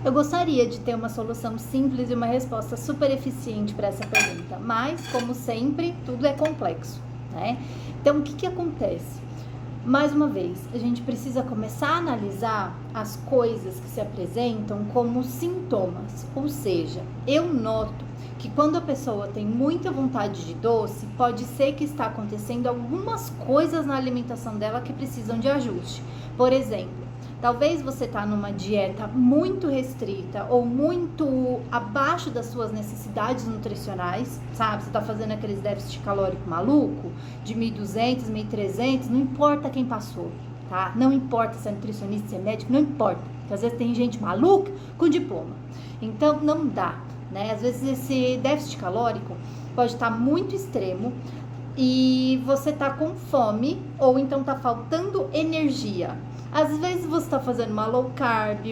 Eu gostaria de ter uma solução simples e uma resposta super eficiente para essa pergunta, mas, como sempre, tudo é complexo, né? Então, o que acontece? Mais uma vez, a gente precisa começar a analisar as coisas que se apresentam como sintomas, ou seja, eu noto que quando a pessoa tem muita vontade de doce, pode ser que está acontecendo algumas coisas na alimentação dela que precisam de ajuste. Por exemplo, talvez você está numa dieta muito restrita ou muito abaixo das suas necessidades nutricionais, sabe? Você está fazendo aqueles déficit calórico maluco de 1.200, 1.300, não importa quem passou, tá? Não importa se é nutricionista, se é médico, não importa. Porque às vezes tem gente maluca com diploma. Então, não dá, né? Às vezes esse déficit calórico pode estar muito extremo e você tá com fome ou então tá faltando energia. Às vezes você tá fazendo uma low carb,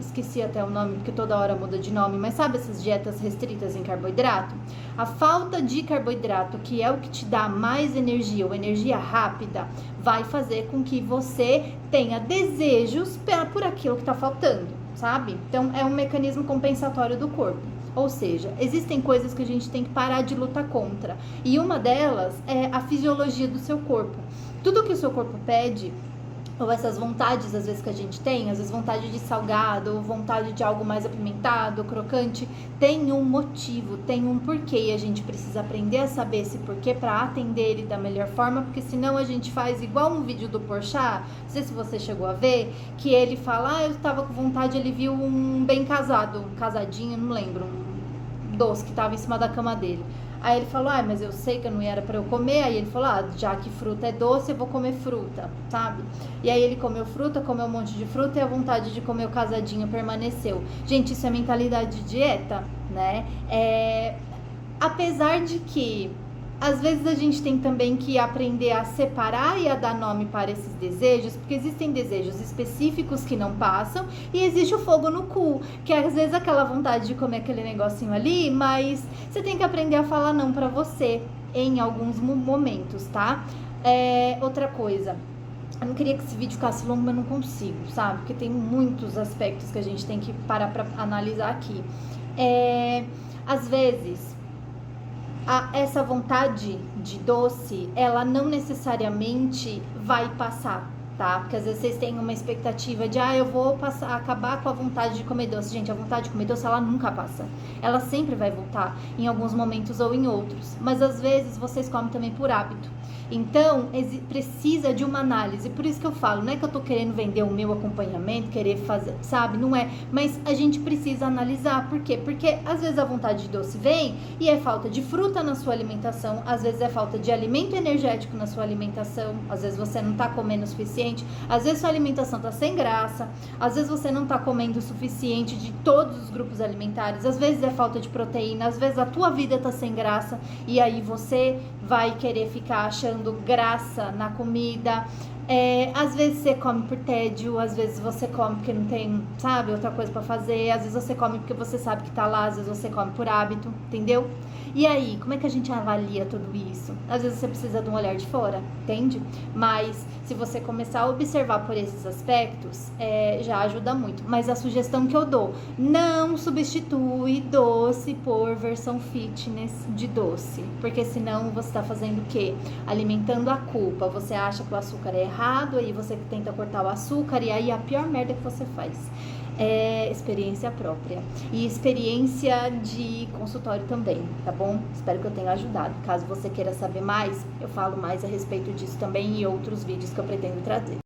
esqueci até o nome porque toda hora muda de nome, mas sabe essas dietas restritas em carboidrato? A falta de carboidrato, que é o que te dá mais energia ou energia rápida, vai fazer com que você tenha desejos por aquilo que tá faltando, sabe? Então é um mecanismo compensatório do corpo. Ou seja, existem coisas que a gente tem que parar de lutar contra. E uma delas é a fisiologia do seu corpo. Tudo que o seu corpo pede, ou essas vontades às vezes que a gente tem, às vezes vontade de salgado, ou vontade de algo mais apimentado, crocante, tem um motivo, tem um porquê, e a gente precisa aprender a saber esse porquê para atender ele da melhor forma, porque senão a gente faz igual um vídeo do Porchat, não sei se você chegou a ver, que ele fala, eu tava com vontade, ele viu um bem casado, um casadinho, não lembro, um doce que tava em cima da cama dele. Aí ele falou, mas eu sei que não era pra eu comer. Aí ele falou, já que fruta é doce, eu vou comer fruta, sabe? E aí ele comeu fruta, comeu um monte de fruta e a vontade de comer o casadinho permaneceu. Gente, isso é mentalidade de dieta, né? Apesar de que às vezes a gente tem também que aprender a separar e a dar nome para esses desejos, porque existem desejos específicos que não passam e existe o fogo no cu, que é às vezes aquela vontade de comer aquele negocinho ali, mas você tem que aprender a falar não para você em alguns momentos, tá? Outra coisa, eu não queria que esse vídeo ficasse longo, mas não consigo, sabe? Porque tem muitos aspectos que a gente tem que parar para analisar aqui. Às vezes essa vontade de doce, ela não necessariamente vai passar, tá? Porque às vezes vocês têm uma expectativa de, eu vou acabar com a vontade de comer doce. Gente, a vontade de comer doce, ela nunca passa. Ela sempre vai voltar, em alguns momentos ou em outros. Mas às vezes vocês comem também por hábito. Então, precisa de uma análise. Por isso que eu falo, não é que eu tô querendo vender o meu acompanhamento, querer fazer, sabe? Não é. Mas a gente precisa analisar. Por quê? Porque às vezes a vontade de doce vem e é falta de fruta na sua alimentação, às vezes é falta de alimento energético na sua alimentação, às vezes você não tá comendo o suficiente, às vezes sua alimentação tá sem graça, às vezes você não tá comendo o suficiente de todos os grupos alimentares, às vezes é falta de proteína, às vezes a tua vida tá sem graça e aí você vai querer ficar achando graça na comida. Às vezes você come por tédio, às vezes você come porque não tem, sabe, outra coisa pra fazer, às vezes você come porque você sabe que tá lá, às vezes você come por hábito, entendeu? E aí, como é que a gente avalia tudo isso? Às vezes você precisa de um olhar de fora, entende? Mas se você começar a observar por esses aspectos, já ajuda muito. Mas a sugestão que eu dou, não substitui doce por versão fitness de doce, porque senão você tá fazendo o quê? Alimentando a culpa. Você acha que o açúcar é errado, aí você tenta cortar o açúcar e aí a pior merda que você faz. Experiência própria e experiência de consultório também, tá bom? Espero que eu tenha ajudado. Caso você queira saber mais, eu falo mais a respeito disso também em outros vídeos que eu pretendo trazer.